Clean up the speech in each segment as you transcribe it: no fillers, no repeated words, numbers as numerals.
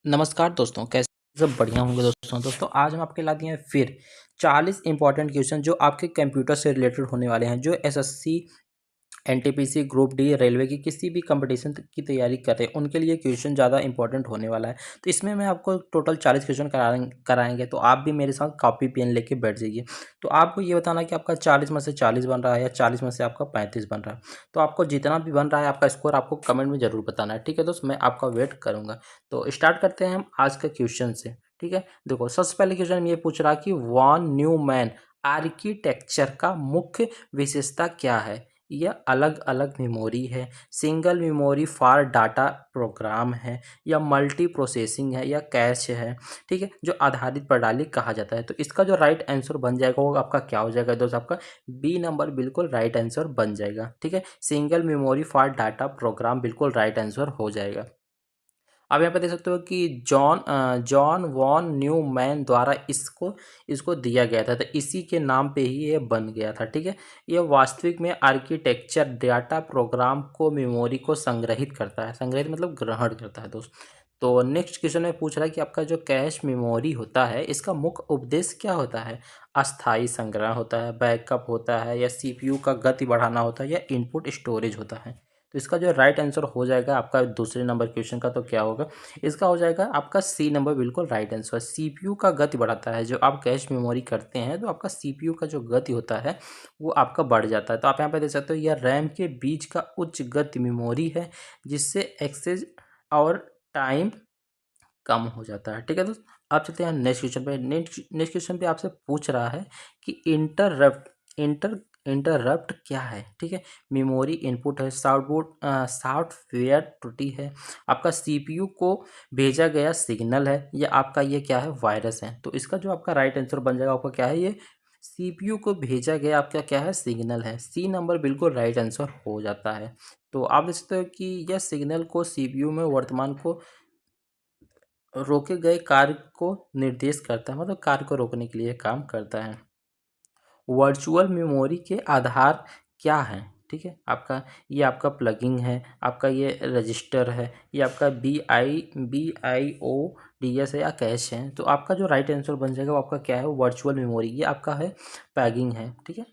नमस्कार दोस्तों, कैसे सब बढ़िया होंगे दोस्तों आज हम आपके ला दिए हैं फिर 40 इंपॉर्टेंट क्वेश्चन जो आपके कंप्यूटर से रिलेटेड होने वाले हैं। जो SSC, NTPC, group D, railway की किसी भी कंपटीशन की तैयारी कर रहे हैं उनके लिए क्वेश्चन ज़्यादा इंपॉर्टेंट होने वाला है। तो इसमें मैं आपको टोटल 40 क्वेश्चन कराएंगे, तो आप भी मेरे साथ कॉपी पेन लेके बैठ जाइए। तो आपको ये बताना कि आपका 40 में से 40 बन रहा है या 40 में से आपका 35 बन रहा है। तो आपको जितना भी बन रहा है आपका स्कोर आपको कमेंट में ज़रूर बताना है। ठीक है दोस्त, मैं आपका वेट करूँगा। तो स्टार्ट करते हैं हम आज के क्वेश्चन से। ठीक है, देखो सबसे पहले क्वेश्चन ये पूछ रहा कि वॉन न्यूमैन आर्किटेक्चर का मुख्य विशेषता क्या है। यह अलग अलग मेमोरी है, single memory for data program है, या मल्टी प्रोसेसिंग है, या कैश है। ठीक है, जो आधारित प्रणाली कहा जाता है। तो इसका जो राइट आंसर बन जाएगा वो आपका क्या हो जाएगा दोस्त, आपका बी नंबर बिल्कुल राइट आंसर बन जाएगा। ठीक है, single memory for data program बिल्कुल राइट आंसर हो जाएगा। आप यहाँ पे देख सकते हो कि जॉन वॉन न्यूमैन द्वारा इसको इसको दिया गया था, तो इसी के नाम पे ही ये बन गया था। ठीक है, ये वास्तविक में आर्किटेक्चर डाटा प्रोग्राम को मेमोरी को संग्रहित करता है। संग्रहित मतलब ग्रहण करता है दोस्त। तो नेक्स्ट क्वेश्चन में पूछ रहा है कि आपका जो कैश मेमोरी होता है इसका मुख्य उपदेश क्या होता है। अस्थायी संग्रह होता है, बैकअप होता है, या सीपीयू का गति बढ़ाना होता है, या इनपुट स्टोरेज होता है। तो इसका जो राइट आंसर हो जाएगा आपका दूसरे नंबर क्वेश्चन का, तो क्या होगा, इसका हो जाएगा आपका सी नंबर बिल्कुल राइट आंसर। सीपीयू का गति बढ़ाता है। जो आप कैश मेमोरी करते हैं तो आपका सीपीयू का जो गति होता है वो आपका बढ़ जाता है। तो आप यहाँ पे देख सकते हो यह रैम के बीच का उच्च गति मेमोरी है जिससे एक्सेस और टाइम कम हो जाता है। ठीक है दोस्त, आप चलते हैं नेक्स्ट क्वेश्चन पे। नेक्स्ट क्वेश्चन पे आपसे पूछ रहा है कि इंटरप्ट क्या है। ठीक है, मेमोरी इनपुट है, सॉफ्टवेयर त्रुटि है, आपका सीपीयू को भेजा गया सिग्नल है, या आपका ये क्या है, वायरस है। तो इसका जो आपका राइट आंसर बन जाएगा आपका क्या है, ये सीपीयू को भेजा गया आपका क्या है, सिग्नल है। सी नंबर बिल्कुल राइट आंसर हो जाता है। तो आप देख सकते हो कि यह सिग्नल को सीपीयू में वर्तमान को रोके गए कार्य को निर्देश करता है, मतलब कार्य को रोकने के लिए काम करता है। वर्चुअल मेमोरी के आधार क्या है। ठीक है, आपका ये आपका प्लगिंग है, आपका ये रजिस्टर है, ये आपका BIODS है, या कैश है। तो आपका जो राइट आंसर बन जाएगा वो आपका क्या है, वर्चुअल मेमोरी, ये आपका है पैगिंग है। ठीक है,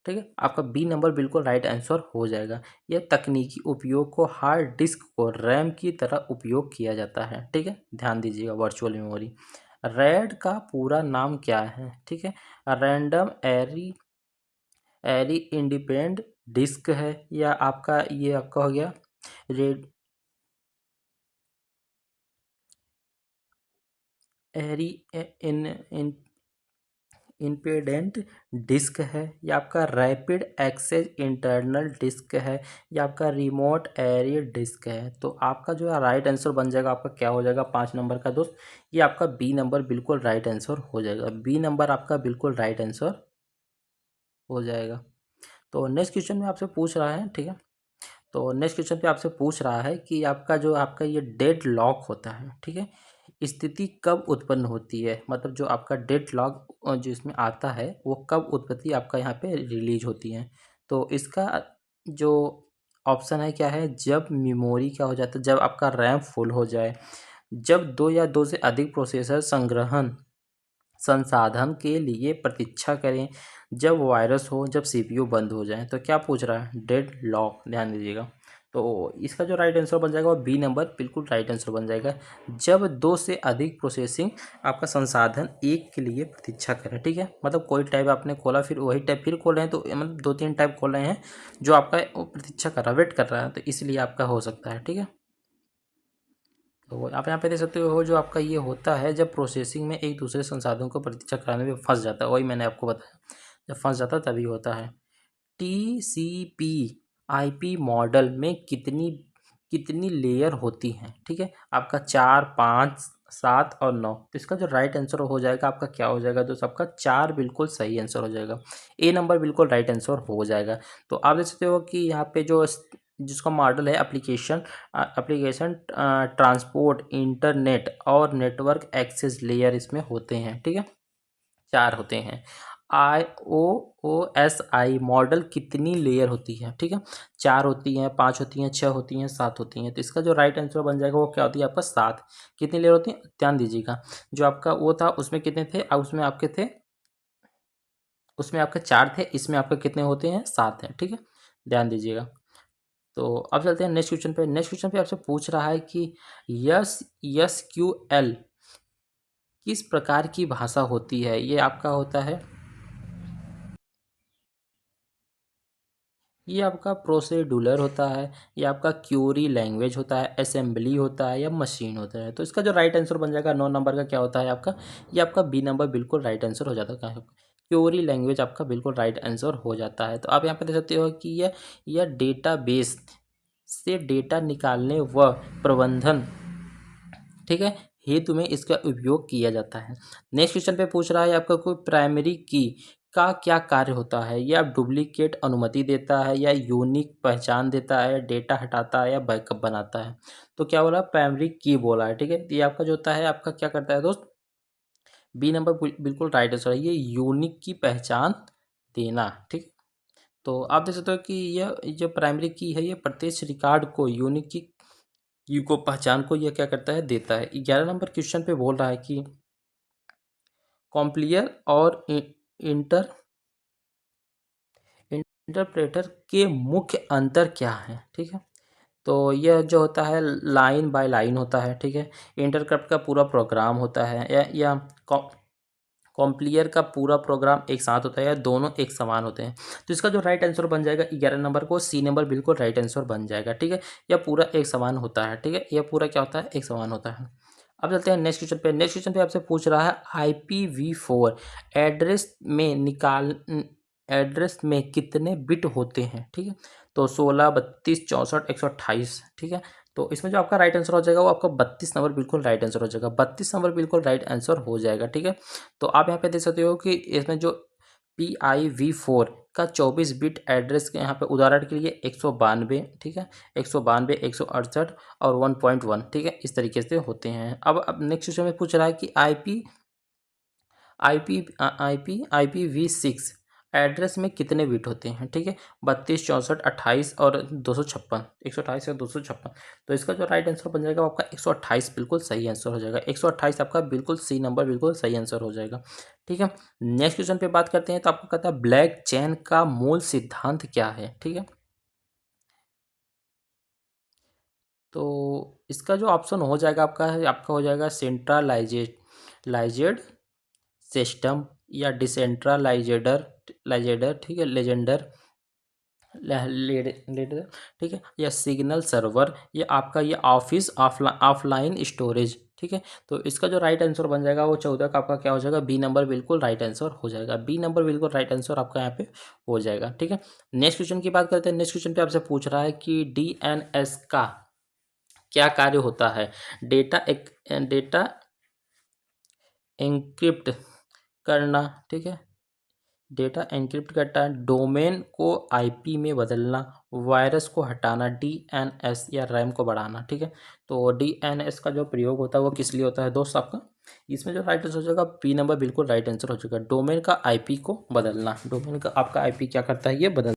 ठीक है, आपका बी नंबर बिल्कुल राइट आंसर हो जाएगा। यह तकनीकी उपयोग को हार्ड डिस्क को रैम की तरह उपयोग किया जाता है। ठीक है, ध्यान दीजिएगा वर्चुअल मेमोरी। रैड का पूरा नाम क्या है। ठीक है, रैंडम एरी इंडिपेंडेंट डिस्क है, या आपका ये आपका हो गया red array in independent disk है, या आपका रैपिड एक्सेस इंटरनल डिस्क है, या आपका रिमोट एरिया डिस्क है। तो आपका जो राइट आंसर बन जाएगा आपका क्या हो जाएगा, 5 नंबर का दोस्त, ये आपका बी नंबर बिल्कुल राइट आंसर हो जाएगा। बी नंबर आपका बिल्कुल राइट आंसर हो जाएगा। तो नेक्स्ट क्वेश्चन में आपसे पूछ रहा है, ठीक है, तो नेक्स्ट क्वेश्चन पे आपसे पूछ रहा है कि आपका जो आपका ये डेड लॉक होता है। ठीक है, स्थिति कब उत्पन्न होती है, मतलब जो आपका डेड लॉक जो इसमें आता है वो कब उत्पत्ति आपका यहाँ पे रिलीज होती है। तो इसका जो ऑप्शन है क्या है, जब मेमोरी क्या हो जाता है, जब आपका रैम फुल हो जाए, जब दो या दो से अधिक प्रोसेसर संग्रहण संसाधन के लिए प्रतीक्षा करें, जब वायरस हो, जब सीपीयू बंद हो जाए। तो क्या पूछ रहा है, डेड लॉक, ध्यान दीजिएगा। तो इसका जो राइट आंसर बन जाएगा वो बी नंबर बिल्कुल राइट आंसर बन जाएगा। जब दो से अधिक प्रोसेसिंग आपका संसाधन एक के लिए प्रतीक्षा करें। ठीक है, मतलब कोई टैब आपने खोला फिर वही टैब फिर खोल रहे हैं, तो मतलब 2-3 टैब खोल रहे हैं जो आपका वो प्रतीक्षा कर रहा है, वेट कर रहा है, तो इसलिए आपका हो सकता है। ठीक है, तो आप यहाँ पे देख सकते हो जो आपका ये होता है जब प्रोसेसिंग में एक दूसरे संसाधनों को प्रतीक्षा कराने में फंस जाता है, वही मैंने आपको बताया, जब फंस जाता है तभी होता है। TCP IP मॉडल में कितनी कितनी लेयर होती हैं। ठीक है, आपका 4, 5, 7 और 9। तो इसका जो राइट आंसर हो जाएगा आपका क्या हो जाएगा, तो सबका 4 बिल्कुल सही आंसर हो जाएगा। ए नंबर बिल्कुल राइट आंसर हो जाएगा। तो आप देख सकते हो कि यहाँ पे जो जिसका मॉडल है एप्लीकेशन ट्रांसपोर्ट, इंटरनेट और नेटवर्क एक्सेस लेयर इसमें होते हैं। ठीक है, 4 होते हैं। OSI मॉडल कितनी लेयर होती है? ठीक है, 4 होती हैं, 5 होती हैं, 6 होती हैं, 7 होती हैं। तो इसका जो राइट आंसर बन जाएगा वो क्या होती है आपका 7। कितनी लेयर होती है? ध्यान दीजिएगा, जो आपका वो था उसमें कितने थे? उसमें आपके थे, उसमें आपके 4 थे, इसमें आपके कितने होते हैं? 7 हैं। ठीक है, ध्यान दीजिएगा। तो अब चलते हैं नेक्स्ट क्वेश्चन पे। नेक्स्ट क्वेश्चन पे आपसे पूछ रहा है कि SQL किस प्रकार की भाषा होती है? ये आपका होता है, ये आपका प्रोसेड्यूलर होता है, ये आपका क्यूरी लैंग्वेज होता है, असेंबली होता है, या मशीन होता है? तो इसका जो राइट आंसर बन जाएगा 9 नंबर का क्या होता है आपका? ये आपका बी नंबर बिल्कुल राइट आंसर हो जाता है। क्यूरी लैंग्वेज आपका बिल्कुल राइट आंसर हो जाता है। तो आप यहाँ पे देख सकते हो कि यह डेटाबेस से डेटा निकालने व प्रबंधन, ठीक है, हेतु में इसका उपयोग किया जाता है। नेक्स्ट क्वेश्चन पे पूछ रहा है आपका कोई प्राइमरी की का क्या कार्य होता है? या डुप्लीकेट अनुमति देता है, या यूनिक पहचान देता है, डेटा हटाता है, या बैकअप बनाता है? तो क्या बोला? प्राइमरी की बोला है। ठीक है, ये आपका जो होता है आपका क्या करता है दोस्त? बी नंबर बिल्कुल राइट आंसर है, ये यूनिक की पहचान देना। ठीक, तो आप देख सकते हो कि यह जो प्राइमरी की है ये प्रत्येक रिकॉर्ड को यूनिक की को पहचान को यह क्या करता है? देता है। 11 नंबर क्वेश्चन पे बोल रहा है कि कॉम्प्लियर और इंटर इंटरप्रेटर के मुख्य अंतर क्या है? ठीक है, तो यह जो होता है लाइन बाय लाइन होता है। ठीक है, इंटरप्रेट का पूरा प्रोग्राम होता है, या कॉम्प्लियर का पूरा प्रोग्राम एक साथ होता है, या दोनों एक समान होते हैं? तो इसका जो राइट आंसर बन जाएगा 11 नंबर को सी नंबर बिल्कुल राइट आंसर बन जाएगा। ठीक है, यह पूरा एक समान होता है। ठीक है, यह पूरा क्या होता है? एक समान होता है। अब चलते हैं नेक्स्ट क्वेश्चन पे। नेक्स्ट क्वेश्चन पे आपसे पूछ रहा है IPv4 एड्रेस में एड्रेस में कितने बिट होते हैं? ठीक है, तो 16, 32, 64, 128। ठीक है, तो इसमें जो आपका राइट आंसर हो जाएगा वो आपका 32 नंबर बिल्कुल राइट आंसर हो जाएगा। 32 नंबर बिल्कुल राइट आंसर हो जाएगा। ठीक है, तो आप यहाँ पे देख सकते हो कि इसमें जो PIV4 का 24 बिट एड्रेस के यहाँ पे उदाहरण के लिए 192, ठीक है, 192, 168 और 1.1, ठीक है, इस तरीके से होते हैं। अब नेक्स्ट क्वेश्चन में पूछ रहा है कि IPv6 एड्रेस में कितने बिट होते हैं? ठीक है, 32, 64, 28 और 256, 128 और 256। तो इसका जो राइट आंसर बन जाएगा वो आपका 128 बिल्कुल सही आंसर हो जाएगा। 128 आपका बिल्कुल सी नंबर बिल्कुल सही आंसर हो जाएगा। ठीक है, नेक्स्ट क्वेश्चन पे बात करते हैं। तो आपको कहता है ब्लैक चेन का मूल सिद्धांत क्या है? ठीक है, तो इसका जो ऑप्शन हो जाएगा आपका है, आपका हो जाएगा सेंट्रलाइजेड सिस्टम, या डिसेंट्रलाइजेडर लाइजेडर, ठीक है, लेजेंडर लेडर, ठीक है, या सिग्नल सर्वर, ये आपका ये ऑफलाइन स्टोरेज। ठीक है, तो इसका जो राइट आंसर बन जाएगा वो 14 का आपका क्या हो जाएगा? बी नंबर बिल्कुल राइट आंसर हो जाएगा। बी नंबर बिल्कुल राइट आंसर आपका यहाँ पे हो जाएगा। ठीक है, नेक्स्ट क्वेश्चन की बात करते हैं। नेक्स्ट क्वेश्चन पे आपसे पूछ रहा है कि DNS का क्या कार्य होता है? डेटा एन्क्रिप्ट करना, ठीक है, डेटा एन्क्रिप्ट करता है, डोमेन को आईपी में बदलना, वायरस को हटाना, डीएनएस या रैम को बढ़ाना। ठीक है, तो डीएनएस का जो प्रयोग होता है वो किस लिए होता है दोस्त आपका? इसमें जो राइट आंसर हो जाएगा बी नंबर बिल्कुल राइट आंसर हो जाएगा। डोमेन का आईपी को बदलना, डोमेन का आपका आईपी क्या करता है? ये बदल,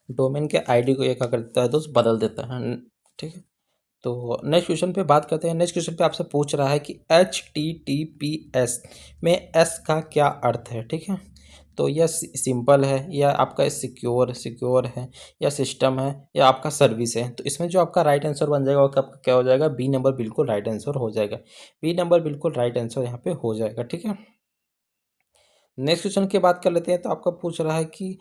डोमेन के आईडी को ये क्या करता है दोस्त? बदल देता है। ठीक है, तो नेक्स्ट क्वेश्चन पे बात करते हैं। नेक्स्ट क्वेश्चन पे आपसे पूछ रहा है कि HTTPS में एस का क्या अर्थ है? ठीक है, तो यह सिंपल है, या आपका सिक्योर सिक्योर है, या सिस्टम है, या आपका सर्विस है? तो इसमें जो आपका राइट आंसर बन जाएगा वो आपका क्या हो जाएगा? बी नंबर बिल्कुल राइट आंसर हो जाएगा। बी नंबर बिल्कुल राइट आंसर यहाँ पे हो जाएगा। ठीक है, नेक्स्ट क्वेश्चन की बात कर लेते हैं। तो आपका पूछ रहा है कि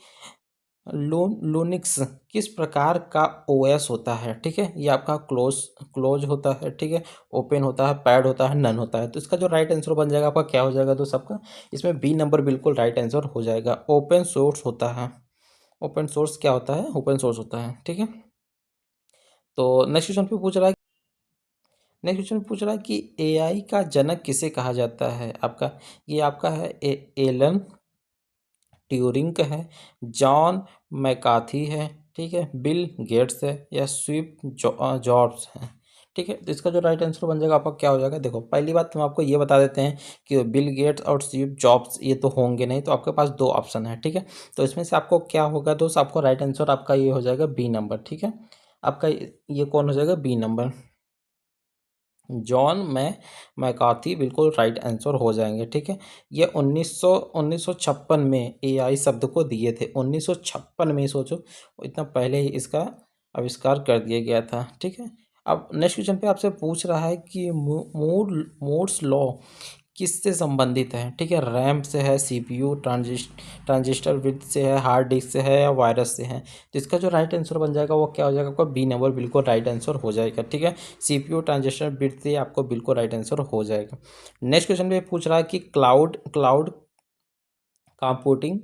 लूनिक्स किस प्रकार का ओएस होता है? ठीक है, ये आपका क्लोज क्लोज होता है, ठीक है, ओपन होता है, पैड होता है, नन होता है? तो इसका जो राइट आंसर बन जाएगा आपका क्या हो जाएगा? तो सबका इसमें बी नंबर बिल्कुल राइट आंसर हो जाएगा। ओपन सोर्स होता है। ओपन सोर्स क्या होता है? ओपन सोर्स होता है। ठीक है, तो नेक्स्ट क्वेश्चन पे पूछ रहा है, नेक्स्ट क्वेश्चन पूछ रहा है कि एआई का जनक किसे कहा जाता है? आपका ये आपका है एलन ट्यूरिंग है, जॉन मैकार्थी है, ठीक है, बिल गेट्स है, या स्टीव जॉब्स है? ठीक है, तो इसका जो राइट आंसर बन जाएगा आपका क्या हो जाएगा। देखो पहली बात हम आपको ये बता देते हैं कि बिल गेट्स और स्टीव जॉब्स ये तो होंगे नहीं, तो आपके पास दो ऑप्शन है। ठीक है, तो इसमें से आपको क्या होगा दोस्त, आपको राइट आंसर आपका ये हो जाएगा बी नंबर। ठीक है, आपका ये कौन हो जाएगा, बी नंबर, जॉन मैकार्थी बिल्कुल राइट आंसर हो जाएंगे। ठीक है, ये 1956 में एआई शब्द को दिए थे, 1956 में, सोचो इतना पहले ही इसका आविष्कार कर दिया गया था। ठीक है, अब नेक्स्ट क्वेश्चन पे आपसे पूछ रहा है कि मूर्स लॉ किससे संबंधित है। ठीक है, रैम से है, सीपीयू ट्रांजिस्टर विद से है, हार्ड डिस्क से है, या वायरस से है। तो इसका जो राइट आंसर बन जाएगा वो क्या हो जाएगा, आपका बी नंबर बिल्कुल राइट आंसर हो जाएगा। ठीक है, सीपीयू ट्रांजिस्टर बिट से आपको बिल्कुल राइट आंसर हो जाएगा। नेक्स्ट क्वेश्चन पे पूछ रहा है कि क्लाउड कंप्यूटिंग